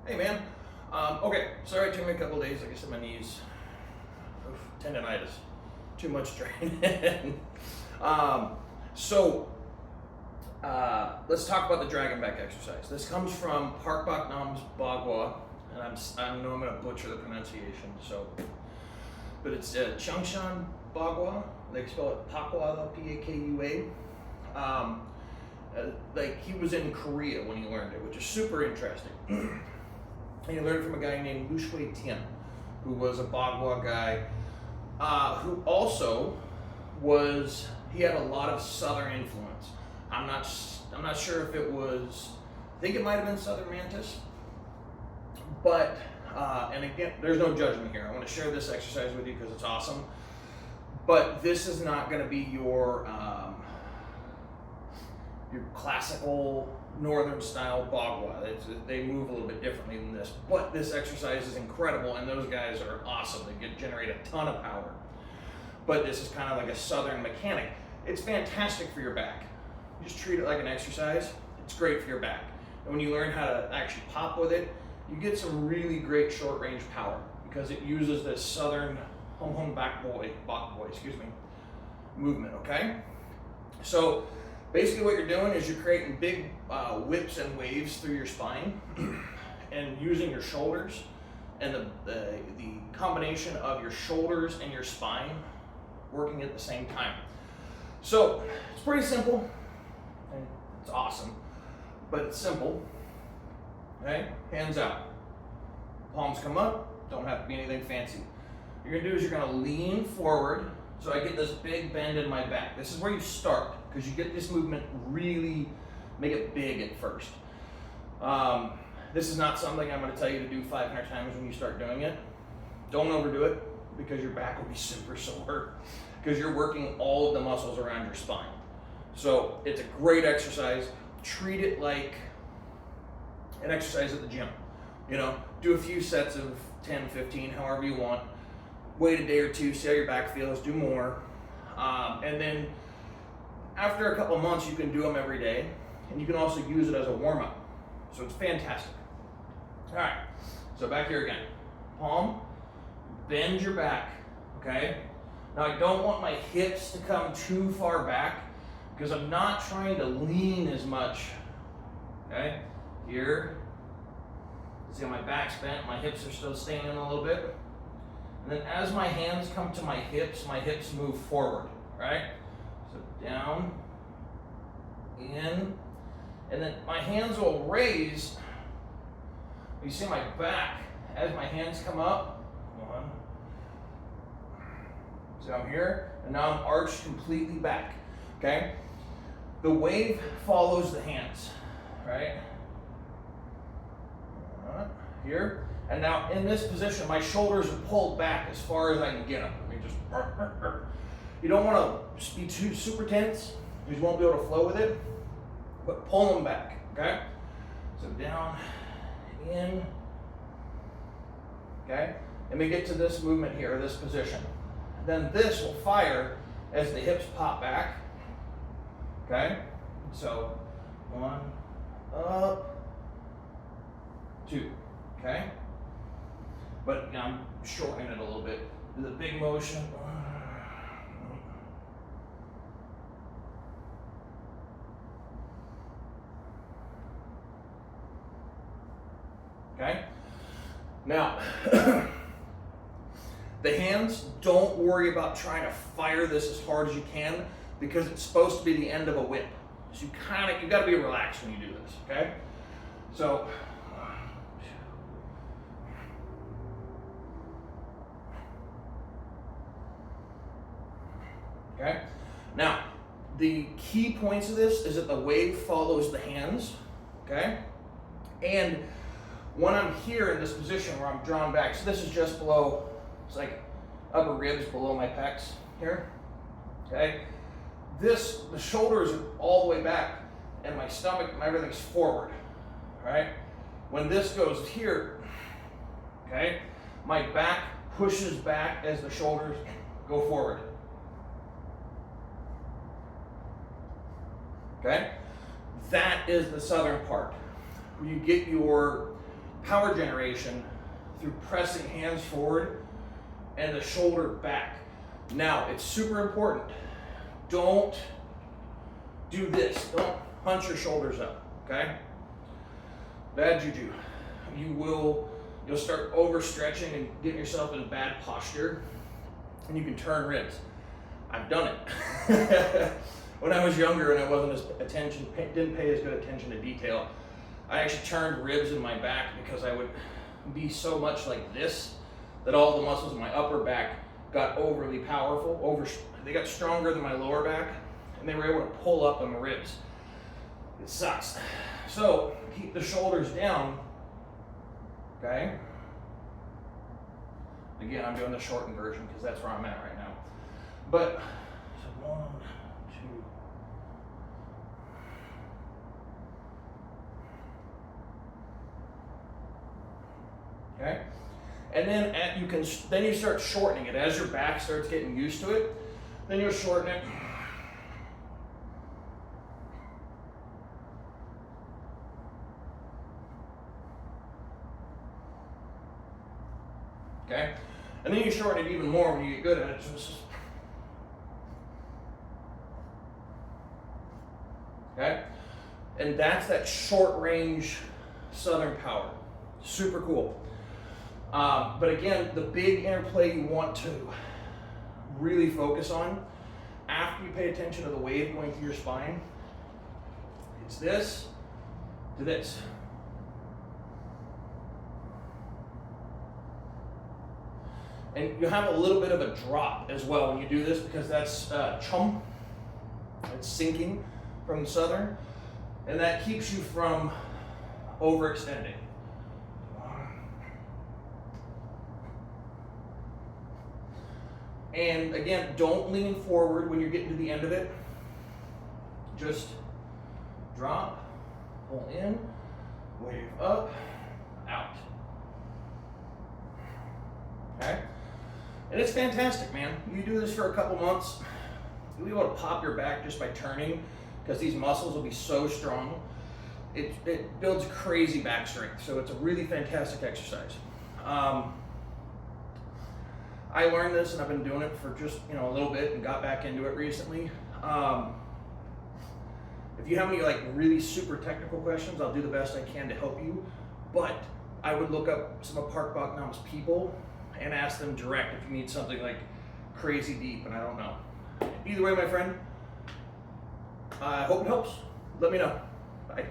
Hey man, okay, sorry it took me a couple days. Like I said, my knees, oof, tendonitis, too much training. um, so let's talk about the dragon back exercise. This comes from Park Bok Nam's Bagua, and I know I'm gonna butcher the pronunciation. So, but it's Changshan Bagua. They spell it Pakua, though, P-A-K-U-A. Like he was in Korea when he learned it, which is super interesting. And he learned from a guy named Lu Shui Tian, who was a Bagua guy, who also he had a lot of Southern influence. I'm not sure if it was, I think it might have been Southern Mantis, but, and again, there's no judgment here. I want to share this exercise with you because it's awesome, but this is not going to be your classical northern style Bagua. They move a little bit differently than this, but this exercise is incredible, and those guys are awesome. They generate a ton of power. But this is kind of like a southern mechanic. It's fantastic for your back. You just treat it like an exercise. It's great for your back. And when you learn how to actually pop with it, you get some really great short range power because it uses this southern home back boy, movement, okay? So basically what you're doing is you're creating big whips and waves through your spine and using your shoulders and the combination of your shoulders and your spine working at the same time. So it's pretty simple and it's awesome, but it's simple. Okay, hands out, palms come up, don't have to be anything fancy. What you're gonna do is you're gonna lean forward so I get this big bend in my back. This is where you start, because you get this movement really, make it big at first. This is not something I'm going to tell you to do 500 times when you start doing it. Don't overdo it, because your back will be super sore, because you're working all of the muscles around your spine. So it's a great exercise. Treat it like an exercise at the gym. You know, do a few sets of 10, 15, however you want. Wait a day or two, see how your back feels, do more. And then after a couple months, you can do them every day, and you can also use it as a warm-up. So it's fantastic. All right, so back here again. Palm, bend your back, okay? Now I don't want my hips to come too far back because I'm not trying to lean as much, okay? Here, see how my back's bent, my hips are still staying in a little bit. And then as my hands come to my hips move forward, right? So down, in, and then my hands will raise. You see my back as my hands come up. One. So I'm here, and now I'm arched completely back, okay? The wave follows the hands, right? Here. And now in this position, my shoulders are pulled back as far as I can get them. I mean, just, you don't want to be too super tense. You just won't be able to flow with it, but pull them back, okay? So down, in, okay? And we get to this movement here, this position. Then this will fire as the hips pop back, okay? So 1, up, 2, okay? But now I'm shortening it a little bit. Do the big motion. Okay? Now, the hands, don't worry about trying to fire this as hard as you can because it's supposed to be the end of a whip. So you gotta be relaxed when you do this, okay? So, okay? Now, the key points of this is that the wave follows the hands, okay? And when I'm here in this position where I'm drawn back, so this is just below, it's like upper ribs below my pecs here, okay? The shoulders are all the way back, and my stomach, everything's forward, right? When this goes here, okay, my back pushes back as the shoulders go forward. Okay? That is the southern part, where you get your power generation through pressing hands forward and the shoulder back. Now, it's super important. Don't do this. Don't hunch your shoulders up, okay? Bad juju. You'll start overstretching and getting yourself in a bad posture, and you can turn ribs. I've done it. When I was younger and I didn't pay as good attention to detail, I actually turned ribs in my back because I would be so much like this that all the muscles in my upper back got overly powerful. They got stronger than my lower back, and they were able to pull up on the ribs. It sucks. So keep the shoulders down, okay? Again, I'm doing the shortened version because that's where I'm at right now. But, so 1, 2. Okay? And then you start shortening it. As your back starts getting used to it, then you'll shorten it. Okay? And then you shorten it even more when you get good at it. Okay? And that's that short range Southern power. Super cool. But again, the big interplay you want to really focus on after you pay attention to the wave going through your spine, it's this to this. And you have a little bit of a drop as well when you do this because that's chum. It's sinking from the Southern, and that keeps you from overextending. And again, don't lean forward when you're getting to the end of it. Just drop, pull in, wave up, out. Okay? And it's fantastic, man. You do this for a couple months, you'll be able to pop your back just by turning because these muscles will be so strong. It builds crazy back strength, so it's a really fantastic exercise. I learned this and I've been doing it for just a little bit and got back into it recently. If you have any really super technical questions, I'll do the best I can to help you. But I would look up some of Park Bok Nam's people and ask them direct if you need something crazy deep and I don't know. Either way, my friend, I hope it helps. Let me know. Bye.